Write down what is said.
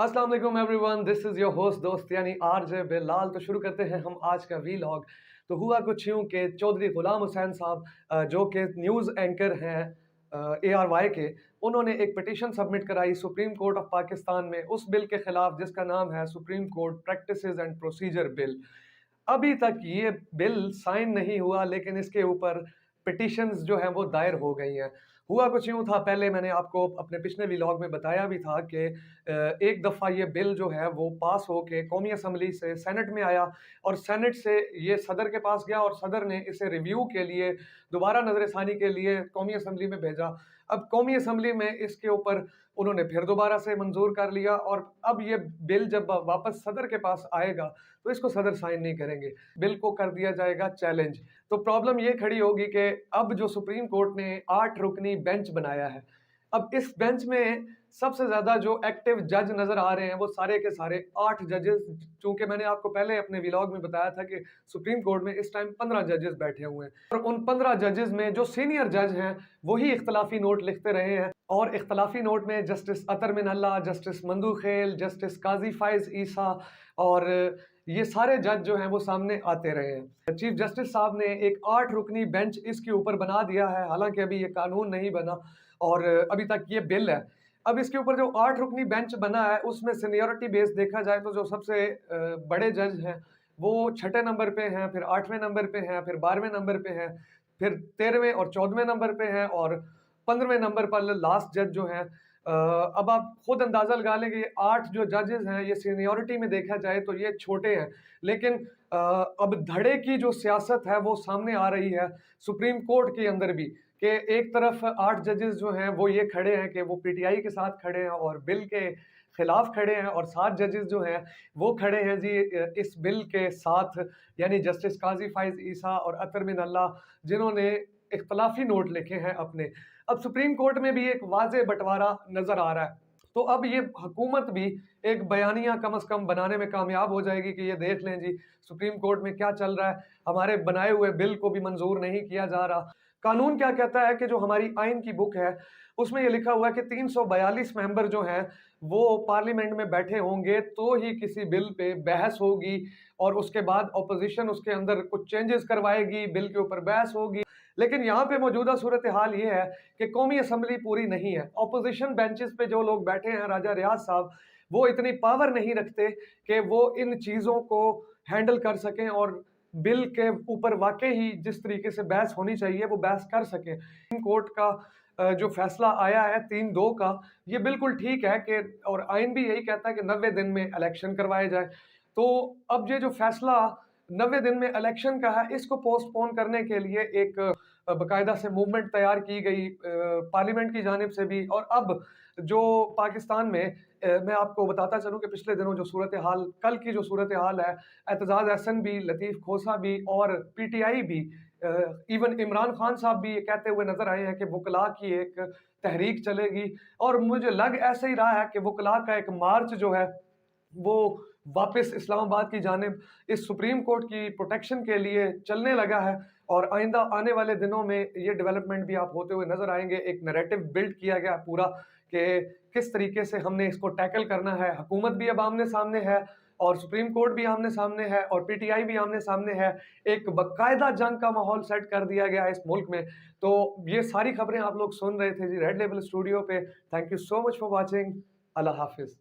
अस्सलाम वालेकुम everyone, this is your host दोस्त यानी आरजे बिलाल। तो शुरू करते हैं हम आज का वीलॉग। तो हुआ कुछ यूँ कि चौधरी गुलाम हुसैन साहब जो कि न्यूज़ एंकर हैं ARY के, उन्होंने एक पिटीशन सबमिट कराई सुप्रीम कोर्ट ऑफ पाकिस्तान में उस बिल के ख़िलाफ़ जिसका नाम है supreme court practices and procedure bill. अभी तक ये बिल साइन नहीं हुआ, लेकिन इसके ऊपर पिटीशंस जो हैं वो दायर हो गई हैं। हुआ कुछ यूँ था, पहले मैंने आपको अपने पिछले व्लॉग में बताया भी था कि एक दफ़ा ये बिल जो है वो पास हो के कौमी असम्बली से सेनेट में आया और सेनेट से ये सदर के पास गया और सदर ने इसे रिव्यू के लिए दोबारा नज़र-ए-फ़ानी के लिए कौमी असम्बली में भेजा। अब कौमी असम्बली में इसके ऊपर उन्होंने फिर दोबारा से मंजूर कर लिया और अब ये बिल जब वापस सदर के पास आएगा तो इसको सदर साइन नहीं करेंगे, बिल को कर दिया जाएगा चैलेंज। तो प्रॉब्लम ये खड़ी होगी कि अब जो सुप्रीम कोर्ट ने 8 रुकनी बेंच बनाया है, अब इस बेंच में सबसे ज़्यादा जो एक्टिव जज नज़र आ रहे हैं वो सारे के सारे 8 जजेस। चूँकि मैंने आपको पहले अपने व्लॉग में बताया था कि सुप्रीम कोर्ट में इस टाइम 15 जजेस बैठे हुए हैं और उन 15 जजेस में जो सीनियर जज हैं वही इख्तलाफी नोट लिखते रहे हैं और इख्तलाफी नोट में जस्टिस अतर मिन अल्लाह, जस्टिस मंदू खेल, जस्टिस काजी फाइज ईसा और ये सारे जज जो हैं वो सामने आते रहे हैं। चीफ जस्टिस साहब ने एक 8 रुकनी बेंच इसके ऊपर बना दिया है, हालांकि अभी ये कानून नहीं बना और अभी तक ये बिल है। अब इसके ऊपर जो 8 रुकनी बेंच बना है उसमें सीनियरिटी बेस देखा जाए तो जो सबसे बड़े जज हैं वो 6ठे नंबर पे हैं, फिर 8वें नंबर पे हैं, फिर 12वें नंबर पे हैं, फिर 13वें और 14वें नंबर पे हैं और 15वें नंबर पर लास्ट जज जो हैं। अब आप खुद अंदाज़ा लगा लें कि ये 8 जो जजेस हैं ये सीनियरिटी में देखा जाए तो ये छोटे हैं, लेकिन अब धड़े की जो सियासत है वो सामने आ रही है सुप्रीम कोर्ट के अंदर भी कि एक तरफ 8 जजेस जो हैं वो ये खड़े हैं कि वो PTI के साथ खड़े हैं और बिल के खिलाफ खड़े हैं और 7 जजेस जो हैं वो खड़े हैं जी इस बिल के साथ, यानी जस्टिस काजी फाइज ईसा और अतर मिन अल्लाह, जिन्होंने इख्तलाफी नोट लिखे हैं अपने। अब सुप्रीम कोर्ट में भी एक वाज़े बंटवारा नज़र आ रहा है, तो अब ये हुकूमत भी एक बयानिया कम से कम बनाने में कामयाब हो जाएगी कि ये देख लें जी सुप्रीम कोर्ट में क्या चल रहा है, हमारे बनाए हुए बिल को भी मंजूर नहीं किया जा रहा। कानून क्या कहता है कि जो हमारी आइन की बुक है उसमें ये लिखा हुआ है कि 342 मेंबर जो हैं वो पार्लियामेंट में बैठे होंगे तो ही किसी बिल पे बहस होगी और उसके बाद अपोजिशन उसके अंदर कुछ चेंजेस करवाएगी, बिल के ऊपर बहस होगी। लेकिन यहाँ पे मौजूदा सूरत हाल ये है कि कौमी असम्बली पूरी नहीं है। अपोजिशन बेंचेस पे जो लोग बैठे हैं, राजा रियाज साहब, वो इतनी पावर नहीं रखते कि वो इन चीज़ों को हैंडल कर सकें और बिल के ऊपर वाकई ही जिस तरीके से बहस होनी चाहिए वो बहस कर सकें। सुप्रीम कोर्ट का जो फैसला आया है 3-2 का, ये बिल्कुल ठीक है कि और आइन भी यही कहता है कि 90 दिन में इलेक्शन करवाए जाए। तो अब ये जो फैसला 90 दिन में इलेक्शन का है, इसको पोस्टपोन करने के लिए एक बाकायदा से मूवमेंट तैयार की गई पार्लियामेंट की जानिब से भी। और अब जो पाकिस्तान में मैं आपको बताता चलूँ कि पिछले दिनों जो सूरत हाल, कल की जो सूरत हाल है, एतजाज़ अहसन भी, लतीफ़ खोसा भी और PTI भी, इवन इमरान खान साहब भी ये कहते हुए नज़र आए हैं कि वकला की एक तहरीक चलेगी और मुझे लग ऐसे ही रहा है कि वकला का एक मार्च जो है वो वापस इस्लामाबाद की जानिब इस सुप्रीम कोर्ट की प्रोटेक्शन के लिए चलने लगा है और आइंदा आने वाले दिनों में ये डेवलपमेंट भी आप होते हुए नज़र आएंगे। एक नैरेटिव बिल्ड किया गया पूरा कि किस तरीके से हमने इसको टैकल करना है। हुकूमत भी अब आमने सामने है और सुप्रीम कोर्ट भी आमने सामने है और PTI भी आमने सामने है। एक बाकायदा जंग का माहौल सेट कर दिया गया है इस मुल्क में। तो ये सारी खबरें आप लोग सुन रहे थे जी रेड लेबल स्टूडियो पे। Thank you so much for watching. अल्लाह हाफिज़।